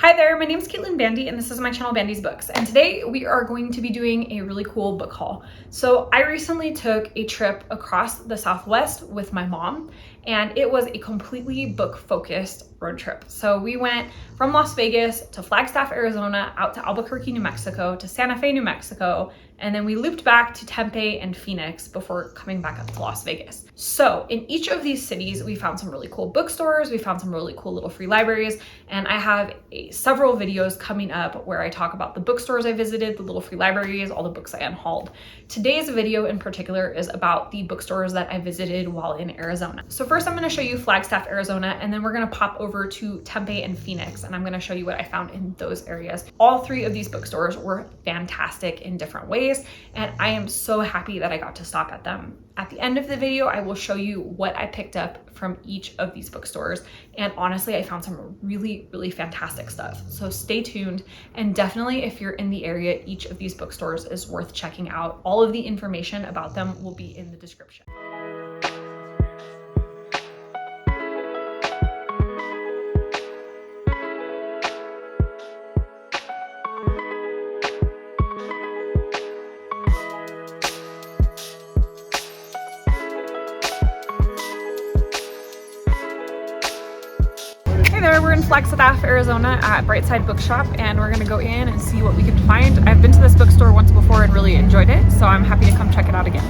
Hi there, my name is Caitlin Bandy and this is my channel Bandy's Books, and today we are going to be doing a really cool book haul. So I recently took a trip across the Southwest with my mom and it was a completely book focused road trip. So we went from Las Vegas to Flagstaff, Arizona, out to Albuquerque, New Mexico, to Santa Fe, New Mexico, and then we looped back to Tempe and Phoenix before coming back up to Las Vegas. So in each of these cities, we found some really cool bookstores, we found some really cool little free libraries, and I have several videos coming up where I talk about the bookstores I visited, the little free libraries, all the books I unhauled. Today's video in particular is about the bookstores that I visited while in Arizona. So first I'm gonna show you Flagstaff, Arizona, and then we're gonna pop over to Tempe and Phoenix, and I'm gonna show you what I found in those areas. All three of these bookstores were fantastic in different ways, and I am so happy that I got to stop at them. At the end of the video, I will show you what I picked up from each of these bookstores, and honestly, I found some really fantastic stuff. So stay tuned, and definitely if you're in the area, each of these bookstores is worth checking out. All of the information about them will be in the description. Hey there, we're in Flagstaff, Arizona at Brightside Bookshop, and we're gonna go in and see what we can find. I've been to this bookstore once before and really enjoyed it, so I'm happy to come check it out again.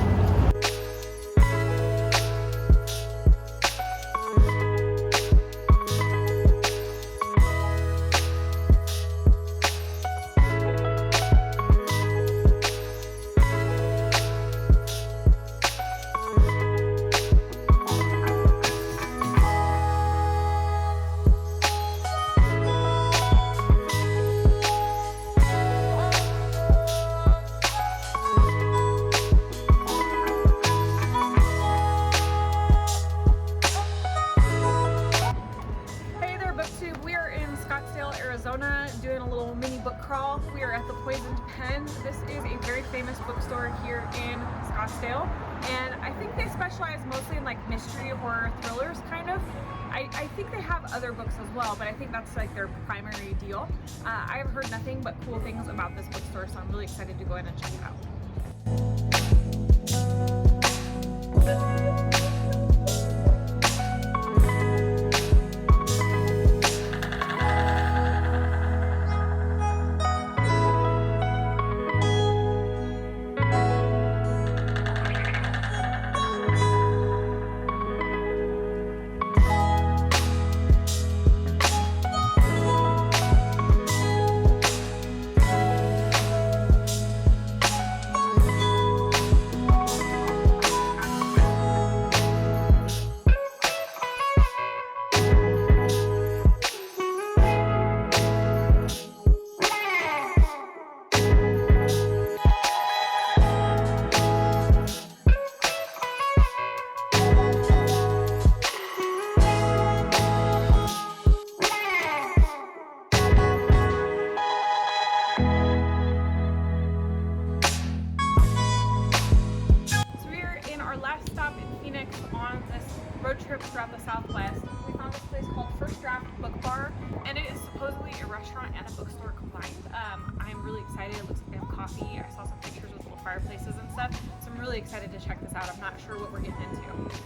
Scottsdale, Arizona, doing a little mini book crawl. We are at the Poisoned Pen. This is a very famous bookstore here in Scottsdale, and I think they specialize mostly in like mystery, horror, thrillers kind of. I think they have other books as well, but I think that's like their primary deal. I have heard nothing but cool things about this bookstore, so I'm really excited to go in and check it out. Road trip throughout the Southwest. We found this place called First Draft Book Bar, and it is supposedly a restaurant and a bookstore combined. I'm really excited. It looks like they have coffee. I saw some pictures with little fireplaces and stuff, so I'm really excited to check this out. I'm not sure what we're getting into.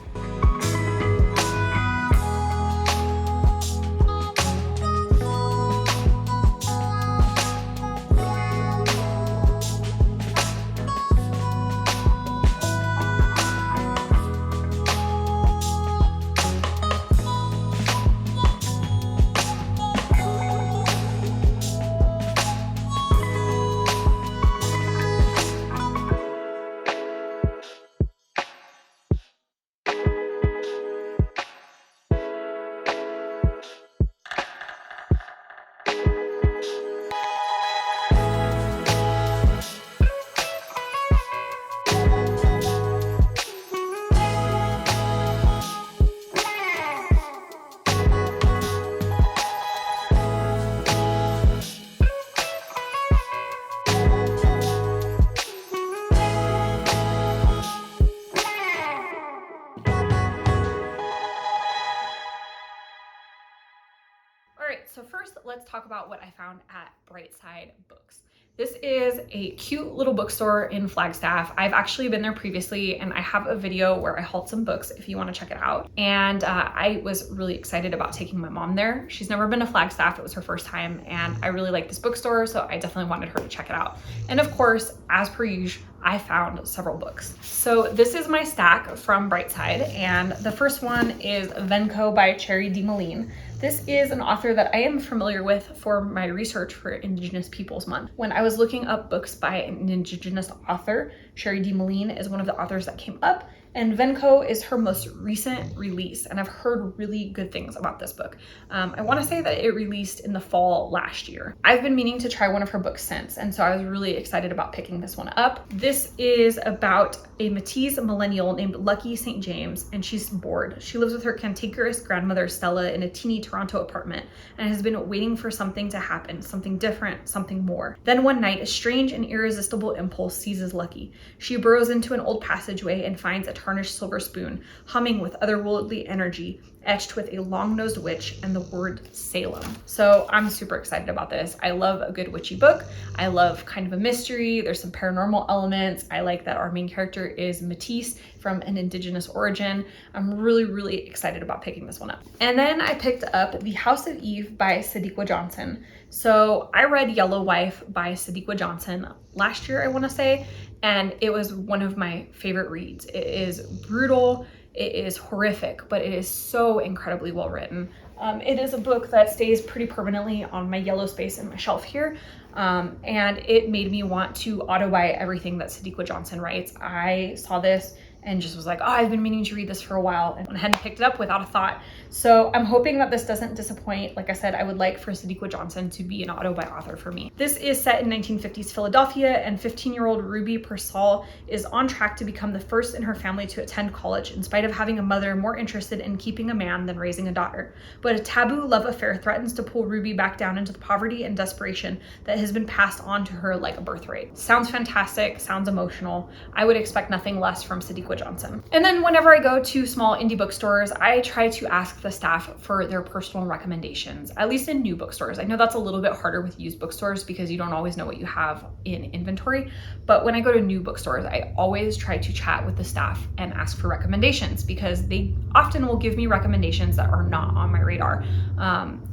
talk about what I found at Brightside Books. This is a cute little bookstore in Flagstaff. I've actually been there previously and I have a video where I hauled some books if you want to check it out. And I was really excited about taking my mom there. She's never been to Flagstaff, it was her first time, and I really like this bookstore, so I definitely wanted her to check it out. And of course, as per usual, I found several books. So this is my stack from Brightside, and the first one is VenCo by Cherie Dimaline. This is an author that I am familiar with for my research for Indigenous Peoples Month. When I was looking up books by an Indigenous author, Cherie Dimaline is one of the authors that came up, and VenCo is her most recent release, and I've heard really good things about this book. I want to say that it released in the fall last year. I've been meaning to try one of her books since, and so I was really excited about picking this one up. This is about a Montiz millennial named Lucky St. James, and she's bored. She lives with her cantankerous grandmother Stella in a teeny Toronto apartment and has been waiting for something to happen, something different, something more. Then one night, a strange and irresistible impulse seizes Lucky. She burrows into an old passageway and finds a tarnished silver spoon, humming with otherworldly energy, etched with a long-nosed witch and the word Salem. So I'm super excited about this. I love a good witchy book. I love kind of a mystery. There's some paranormal elements. I like that our main character is Métis from an Indigenous origin. I'm really, really excited about picking this one up. And then I picked up The House of Eve by Sadeqa Johnson. So I read Yellow Wife by Sadeqa Johnson last year, I want to say, and it was one of my favorite reads. It is brutal, it is horrific, but it is so incredibly well written. It is a book that stays pretty permanently on my yellow space in my shelf here, and it made me want to auto-buy everything that Sadeqa Johnson writes. I saw this and just was like, oh, I've been meaning to read this for a while, and went ahead and picked it up without a thought. So I'm hoping that this doesn't disappoint. Like I said, I would like for Sadeqa Johnson to be an auto-buy author for me. This is set in 1950s Philadelphia, and 15-year-old Ruby Purcell is on track to become the first in her family to attend college, in spite of having a mother more interested in keeping a man than raising a daughter. But a taboo love affair threatens to pull Ruby back down into the poverty and desperation that has been passed on to her like a birthright. Sounds fantastic, sounds emotional. I would expect nothing less from Sadeqa Johnson. And then whenever I go to small indie bookstores, I try to ask the staff for their personal recommendations, at least in new bookstores. I know that's a little bit harder with used bookstores because you don't always know what you have in inventory, but when I go to new bookstores, I always try to chat with the staff and ask for recommendations because they often will give me recommendations that are not on my radar.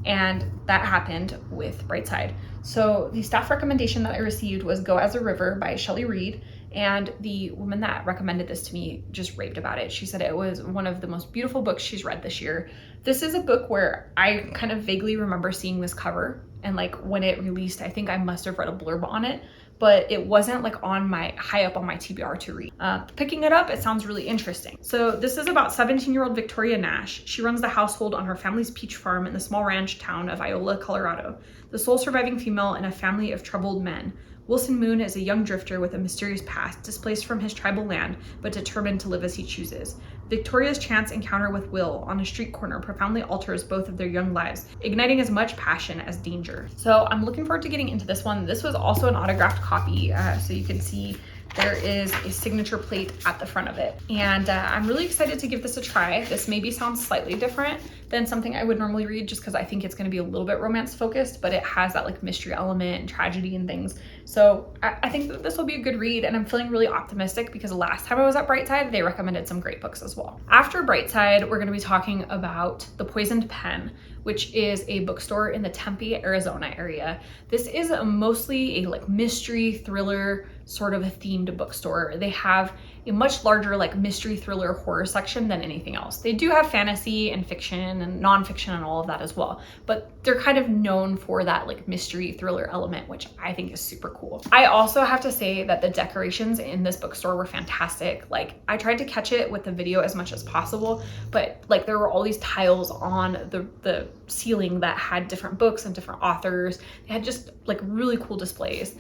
And that happened with Brightside. So the staff recommendation that I received was Go As a River by Shelly Reid. And the woman that recommended this to me just raved about it. She said it was one of the most beautiful books she's read this year. This is a book where I kind of vaguely remember seeing this cover, and like when it released, I think I must have read a blurb on it, but it wasn't like on my high up on my TBR to read. Picking it up, it sounds really interesting. So this is about 17-year-old Victoria Nash. She runs the household on her family's peach farm in the small ranch town of Iola, Colorado, the sole surviving female in a family of troubled men. Wilson Moon is a young drifter with a mysterious past, displaced from his tribal land, but determined to live as he chooses. Victoria's chance encounter with Will on a street corner profoundly alters both of their young lives, igniting as much passion as danger. So I'm looking forward to getting into this one. This was also an autographed copy, so you can see there is a signature plate at the front of it. And I'm really excited to give this a try. This maybe sounds slightly different than something I would normally read just because I think it's gonna be a little bit romance focused, but it has that like mystery element and tragedy and things. So I think that this will be a good read, and I'm feeling really optimistic because last time I was at Brightside, they recommended some great books as well. After Brightside, we're gonna be talking about The Poisoned Pen, which is a bookstore in the Tempe, Arizona area. This is mostly a like mystery thriller sort of a themed bookstore. They have a much larger like mystery thriller horror section than anything else. They do have fantasy and fiction and nonfiction and all of that as well, but they're kind of known for that like mystery thriller element, which I think is super cool. I also have to say that the decorations in this bookstore were fantastic. Like I tried to catch it with the video as much as possible, but like there were all these tiles on the ceiling that had different books and different authors. They had just like really cool displays.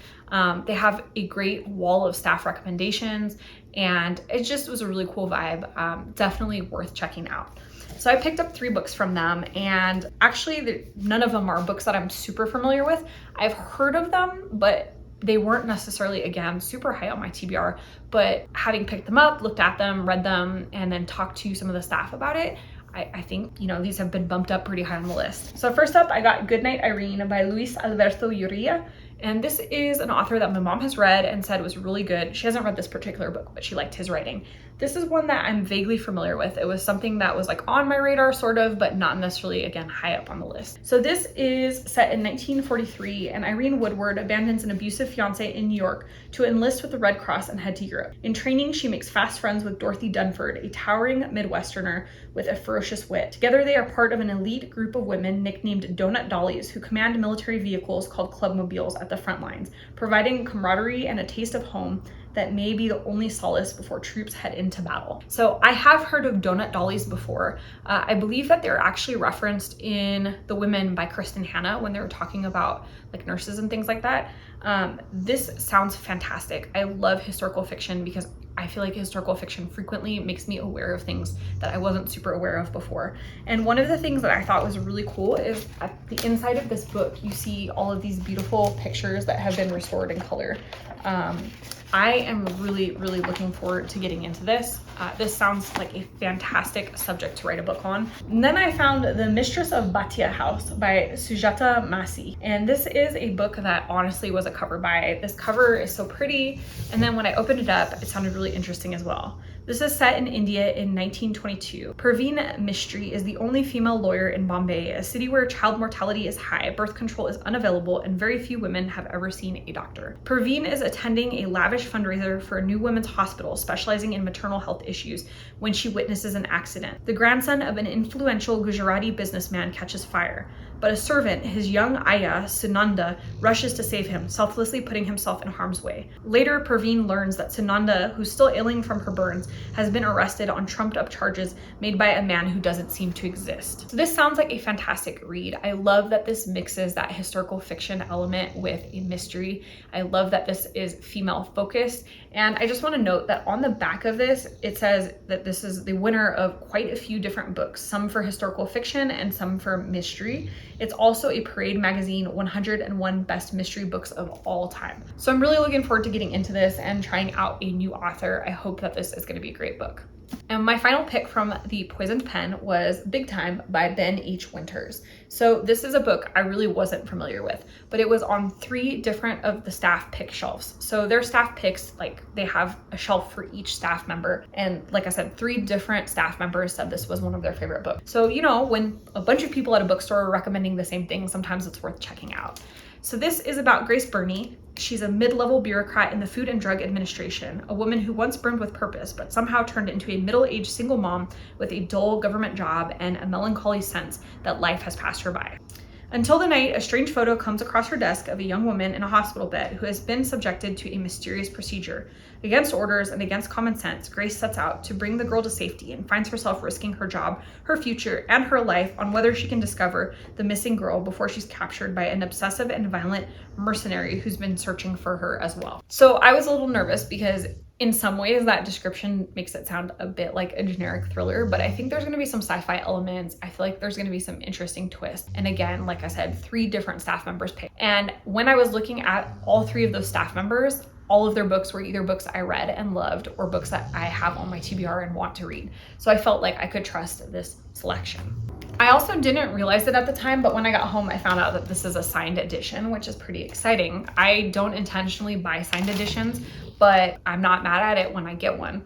They have a great wall of staff recommendations, and it just was a really cool vibe. Definitely worth checking out. So I picked up 3 books from them, and actually none of them are books that I'm super familiar with. I've heard of them, but they weren't necessarily, again, super high on my TBR, but having picked them up, looked at them, read them, and then talked to some of the staff about it, I think, you know, these have been bumped up pretty high on the list. So first up, I got Goodnight Irene by Luis Alberto Urrea. And this is an author that my mom has read and said was really good. She hasn't read this particular book, but she liked his writing. This is one that I'm vaguely familiar with. It was something that was like on my radar sort of, but not necessarily, again, high up on the list. So this is set in 1943, and Irene Woodward abandons an abusive fiance in New York to enlist with the Red Cross and head to Europe. In training, she makes fast friends with Dorothy Dunford, a towering Midwesterner with a ferocious wit. Together, they are part of an elite group of women nicknamed Donut Dollies who command military vehicles called clubmobiles at the front lines, providing camaraderie and a taste of home that may be the only solace before troops head into battle. So I have heard of Donut Dollies before. I believe that they're actually referenced in The Women by Kristen Hanna when they were talking about like nurses and things like that. This sounds fantastic. I love historical fiction because I feel like historical fiction frequently makes me aware of things that I wasn't super aware of before. And one of the things that I thought was really cool is at the inside of this book, you see all of these beautiful pictures that have been restored in color. I am really looking forward to getting into this. This sounds like a fantastic subject to write a book on. And then I found The Mistress of Bhatia House by Sujata Massey. And this is a book that honestly was a cover buy. This cover is so pretty. And then when I opened it up, it sounded really interesting as well. This is set in India in 1922. Parveen Mistry is the only female lawyer in Bombay, a city where child mortality is high, birth control is unavailable, and very few women have ever seen a doctor. Parveen is attending a lavish fundraiser for a new women's hospital specializing in maternal health issues when she witnesses an accident. The grandson of an influential Gujarati businessman catches fire, but a servant, his young ayah, Sunanda, rushes to save him, selflessly putting himself in harm's way. Later, Parveen learns that Sunanda, who's still ailing from her burns, has been arrested on trumped-up charges made by a man who doesn't seem to exist. So this sounds like a fantastic read. I love that this mixes that historical fiction element with a mystery. I love that this is female-focused, and I just want to note that on the back of this, it says that this is the winner of quite a few different books, some for historical fiction and some for mystery. It's also a Parade Magazine 101 Best Mystery Books of All Time. So I'm really looking forward to getting into this and trying out a new author. I hope that this is going to be a great book. And my final pick from the Poisoned Pen was Big Time by Ben H. Winters. So this is a book I really wasn't familiar with, but it was on 3 different of the staff pick shelves. So their staff picks, like they have a shelf for each staff member. And like I said, 3 different staff members said this was one of their favorite books. So, you know, when a bunch of people at a bookstore are recommending the same thing, sometimes it's worth checking out. So this is about Grace Burney. She's a mid-level bureaucrat in the Food and Drug Administration, a woman who once burned with purpose, but somehow turned into a middle-aged single mom with a dull government job and a melancholy sense that life has passed her by. Until the night, a strange photo comes across her desk of a young woman in a hospital bed who has been subjected to a mysterious procedure. Against orders and against common sense, Grace sets out to bring the girl to safety and finds herself risking her job, her future, and her life on whether she can discover the missing girl before she's captured by an obsessive and violent mercenary who's been searching for her as well. So I was a little nervous because in some ways that description makes it sound a bit like a generic thriller, but I think there's going to be some sci-fi elements. I feel like there's going to be some interesting twists. And again, like I said, 3 different staff members picked. And when I was looking at all 3 of those staff members, all of their books were either books I read and loved or books that I have on my TBR and want to read. So I felt like I could trust this selection. I also didn't realize it at the time, but when I got home, I found out that this is a signed edition, which is pretty exciting. I don't intentionally buy signed editions, but I'm not mad at it when I get one.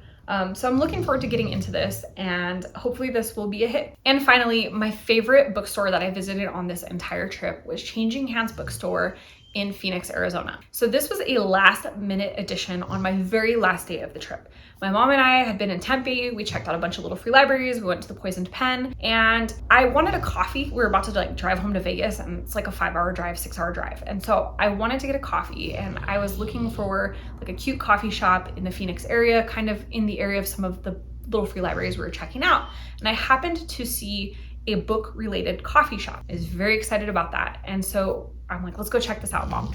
So I'm looking forward to getting into this, and hopefully this will be a hit. And finally, my favorite bookstore that I visited on this entire trip was Changing Hands Bookstore in Phoenix, Arizona. So this was a last minute addition on my very last day of the trip. My mom and I had been in Tempe. We checked out a bunch of little free libraries. We went to the Poisoned Pen, and I wanted a coffee. We were about to drive home to Vegas, and it's like a 5-hour drive, 6-hour drive. And so I wanted to get a coffee, and I was looking for like a cute coffee shop in the Phoenix area, kind of in the area of some of the little free libraries we were checking out. And I happened to see a book related coffee shop. I was very excited about that. And so I'm like, let's go check this out, Mom.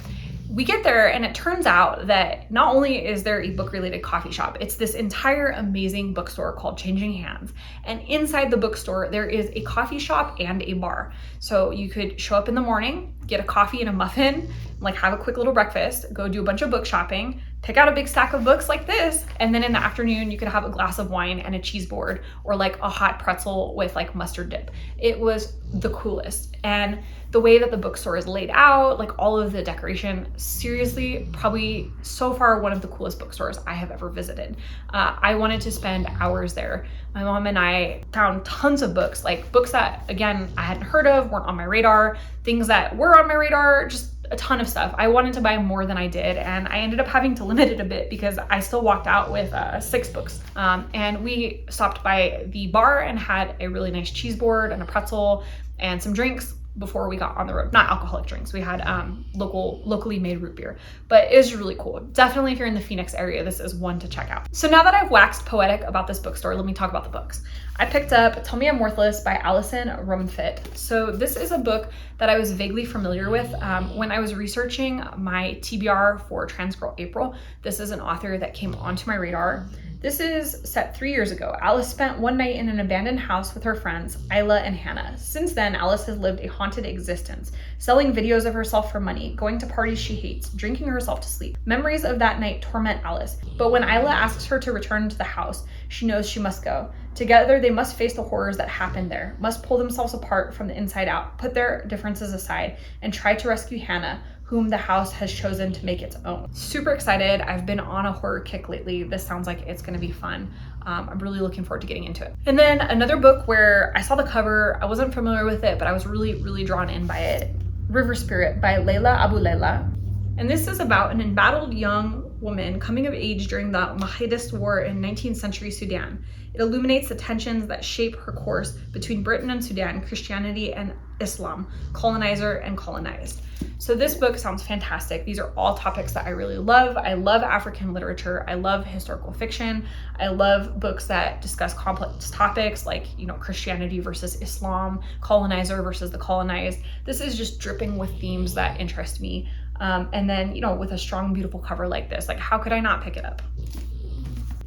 We get there, and it turns out that not only is there a book related coffee shop, it's this entire amazing bookstore called Changing Hands. And inside the bookstore, there is a coffee shop and a bar. So you could show up in the morning, get a coffee and a muffin, like have a quick little breakfast, go do a bunch of book shopping, pick out a big stack of books like this, and then in the afternoon you could have a glass of wine and a cheese board, or like a hot pretzel with like mustard dip. It was the coolest. And the way that the bookstore is laid out, like all of the decoration, seriously, probably so far one of the coolest bookstores I have ever visited. I wanted to spend hours there. My mom and I found tons of books, like books that, again, I hadn't heard of, weren't on my radar, things that were on my radar, just a ton of stuff. I wanted to buy more than I did, and I ended up having to limit it a bit because I still walked out with 6 books. And we stopped by the bar and had a really nice cheese board and a pretzel and some drinks before we got on the road. Not alcoholic drinks. We had locally made root beer, but it was really cool. Definitely if you're in the Phoenix area, this is one to check out. So now that I've waxed poetic about this bookstore, let me talk about the books. I picked up Tell Me I'm Worthless by Alison Rumfitt. So this is a book that I was vaguely familiar with when I was researching my TBR for Trans Girl April. This is an author that came onto my radar. This is set 3 years ago. Alice spent one night in an abandoned house with her friends, Leila and Hannah. Since then, Alice has lived a haunted existence, selling videos of herself for money, going to parties she hates, drinking herself to sleep. Memories of that night torment Alice, but when Leila asks her to return to the house, she knows she must go. Together, they must face the horrors that happened there, must pull themselves apart from the inside out, put their differences aside, and try to rescue Hannah, whom the house has chosen to make its own. Super excited. I've been on a horror kick lately. This sounds like it's gonna be fun. I'm really looking forward to getting into it. And then another book where I saw the cover, I wasn't familiar with it, but I was really drawn in by it. River Spirit by Leila Aboulela. And this is about an embattled young woman coming of age during the Mahidist War in 19th century Sudan. It illuminates the tensions that shape her course between Britain and Sudan, Christianity and Islam, colonizer and colonized. So this book sounds fantastic. These are all topics that I really love. I love African literature. I love historical fiction. I love books that discuss complex topics like, Christianity versus Islam, colonizer versus the colonized. This is just dripping with themes that interest me. And then, with a strong, beautiful cover like this, like how could I not pick it up?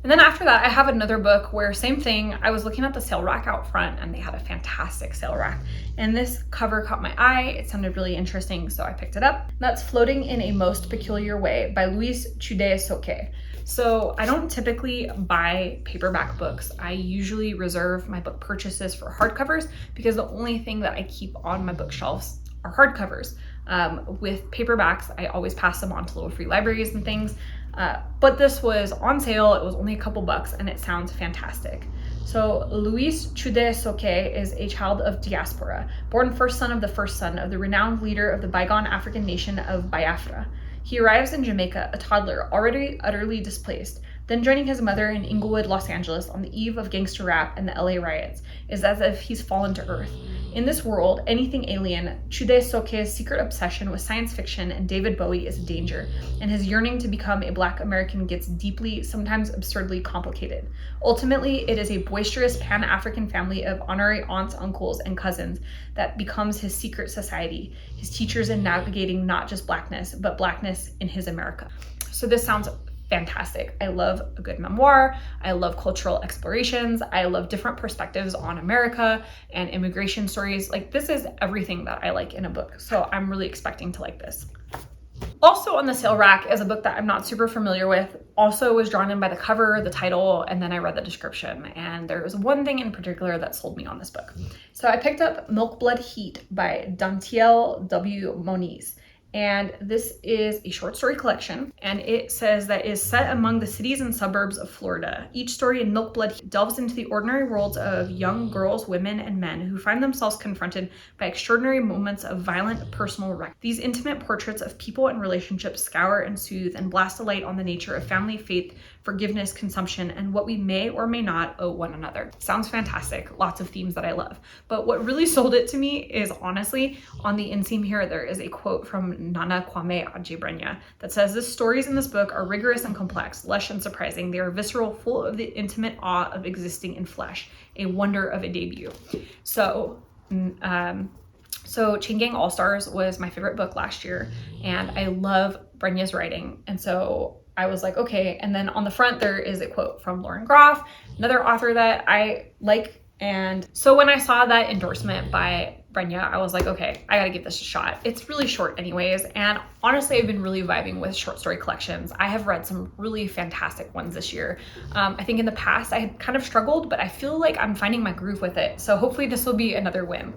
And then after that, I have another book where same thing, I was looking at the sale rack out front and they had a fantastic sale rack. And this cover caught my eye. It sounded really interesting, so I picked it up. That's Floating in a Most Peculiar Way by Chude-Sokei. So I don't typically buy paperback books. I usually reserve my book purchases for hardcovers because the only thing that I keep on my bookshelves are hardcovers. With paperbacks, I always pass them on to little free libraries and things. But this was on sale. It was only a couple bucks and it sounds fantastic. So Chude-Sokei is a child of diaspora, born first son of the renowned leader of the bygone African nation of Biafra. He arrives in Jamaica, a toddler, already utterly displaced. Then joining his mother in Inglewood, Los Angeles on the eve of gangster rap and the LA riots is as if he's fallen to earth. In this world, anything alien, Chude-Sokei's secret obsession with science fiction and David Bowie is a danger, and his yearning to become a Black American gets deeply, sometimes absurdly complicated. Ultimately, it is a boisterous Pan-African family of honorary aunts, uncles, and cousins that becomes his secret society, his teachers in navigating not just Blackness, but Blackness in his America. So this sounds fantastic. I love a good memoir. I love cultural explorations. I love different perspectives on America and immigration stories. Like this is everything that I like in a book. So I'm really expecting to like this. Also on the sale rack is a book that I'm not super familiar with. Also was drawn in by the cover, the title, and then I read the description. And there was one thing in particular that sold me on this book. So I picked up Milk Blood Heat by Dantiel W Montiz. And this is a short story collection, and it says that it is set among the cities and suburbs of Florida. Each story in Milk Blood delves into the ordinary worlds of young girls, women, and men who find themselves confronted by extraordinary moments of violent personal wreck. These intimate portraits of people and relationships scour and soothe and blast a light on the nature of family, faith, forgiveness, consumption, and what we may or may not owe one another. Sounds fantastic. Lots of themes that I love. But what really sold it to me is honestly, on the inseam here, there is a quote from Nana Kwame Adjebrenya that says, "The stories in this book are rigorous and complex, lush and surprising. They are visceral, full of the intimate awe of existing in flesh, a wonder of a debut." So Chain Gang All-Stars was my favorite book last year, and I love Brenya's writing. And so I was like, okay. And then on the front, there is a quote from Lauren Groff, another author that I like. And so when I saw that endorsement by Brenya, I was like, okay, I gotta give this a shot. It's really short anyways, and honestly, I've been really vibing with short story collections. I have read some really fantastic ones this year. I think in the past I had kind of struggled, but I feel like I'm finding my groove with it. So hopefully this will be another win.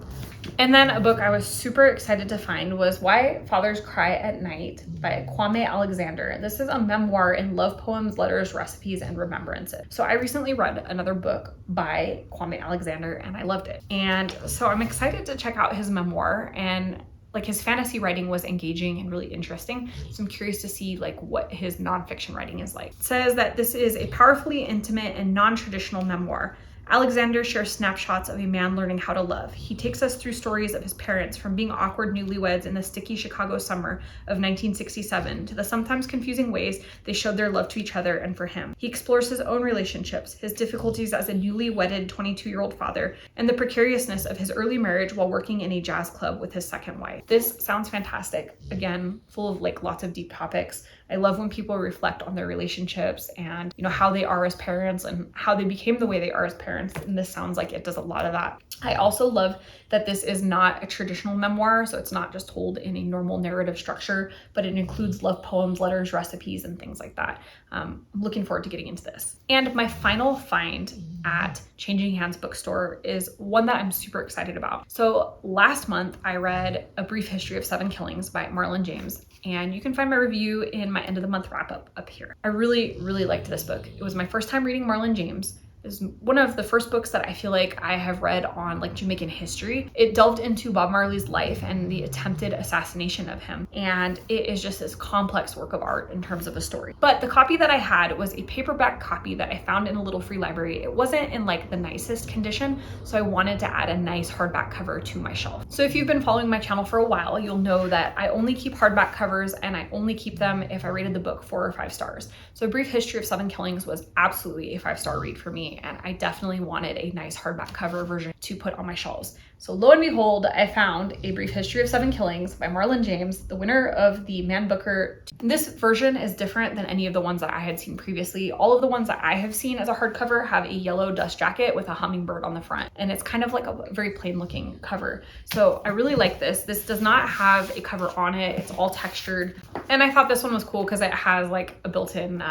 And then a book I was super excited to find was Why Fathers Cry at Night by Kwame Alexander. This is a memoir in love poems, letters, recipes, and remembrances. So I recently read another book by Kwame Alexander and I loved it. And so I'm excited to check out his memoir, and like his fantasy writing was engaging and really interesting. So I'm curious to see like what his nonfiction writing is like. It says that this is a powerfully intimate and non-traditional memoir. Alexander shares snapshots of a man learning how to love. He takes us through stories of his parents, from being awkward newlyweds in the sticky Chicago summer of 1967 to the sometimes confusing ways they showed their love to each other and for him. He explores his own relationships, his difficulties as a newly wedded 22-year-old father, and the precariousness of his early marriage while working in a jazz club with his second wife. This sounds fantastic. Again, full of like lots of deep topics. I love when people reflect on their relationships and, you know, how they are as parents and how they became the way they are as parents. And this sounds like it does a lot of that. I also love that this is not a traditional memoir. So it's not just told in a normal narrative structure, but it includes love poems, letters, recipes, and things like that. I'm looking forward to getting into this. And my final find at Changing Hands Bookstore is one that I'm super excited about. So last month I read A Brief History of 7 Killings by Marlon James. And you can find my review in my end of the month wrap up here. I really, really liked this book. It was my first time reading Marlon James. Is one of the first books that I feel like I have read on like Jamaican history. It delved into Bob Marley's life and the attempted assassination of him. And it is just this complex work of art in terms of a story. But the copy that I had was a paperback copy that I found in a little free library. It wasn't in like the nicest condition, so I wanted to add a nice hardback cover to my shelf. So if you've been following my channel for a while, you'll know that I only keep hardback covers and I only keep them if I rated the book 4 or 5 stars. So A Brief History of 7 Killings was absolutely a 5-star read for me, and I definitely wanted a nice hardback cover version to put on my shelves. So lo and behold, I found A Brief History of 7 Killings by Marlon James, the winner of the Man Booker. This version is different than any of the ones that I had seen previously. All of the ones that I have seen as a hardcover have a yellow dust jacket with a hummingbird on the front, and it's kind of like a very plain looking cover. So I really like this. This does not have a cover on it. It's all textured. And I thought this one was cool because it has like a built-in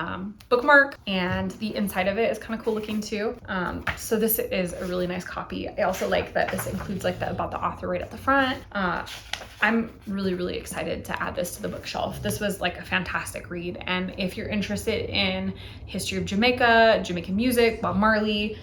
bookmark, and the inside of it is kind of cool looking too. So this is a really nice copy. I also like that this includes like the about the author right at the front. I'm really, really excited to add this to the bookshelf. This was like a fantastic read. And if you're interested in history of Jamaica, Jamaican music, Bob Marley,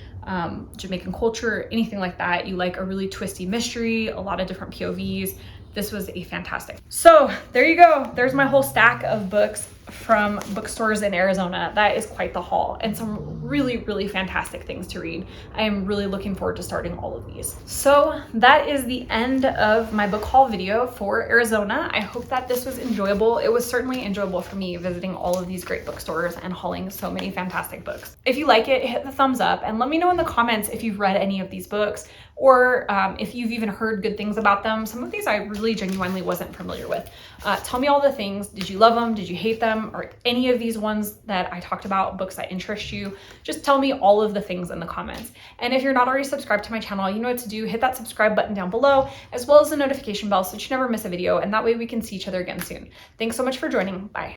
Jamaican culture, anything like that, you like a really twisty mystery, a lot of different POVs, this was a fantastic. So there you go. There's my whole stack of books from bookstores in Arizona. That is quite the haul, and some really, really fantastic things to read. I am really looking forward to starting all of these. So that is the end of my book haul video for Arizona. I hope that this was enjoyable. It was certainly enjoyable for me visiting all of these great bookstores and hauling so many fantastic books. If you like it, hit the thumbs up and let me know in the comments if you've read any of these books, or if you've even heard good things about them. Some of these I really genuinely wasn't familiar with. Tell me all the things. Did you love them? Did you hate them? Or any of these ones that I talked about, books that interest you? Just tell me all of the things in the comments. And if you're not already subscribed to my channel, you know what to do. Hit that subscribe button down below, as well as the notification bell so that you never miss a video, and that way we can see each other again soon. Thanks so much for joining. Bye.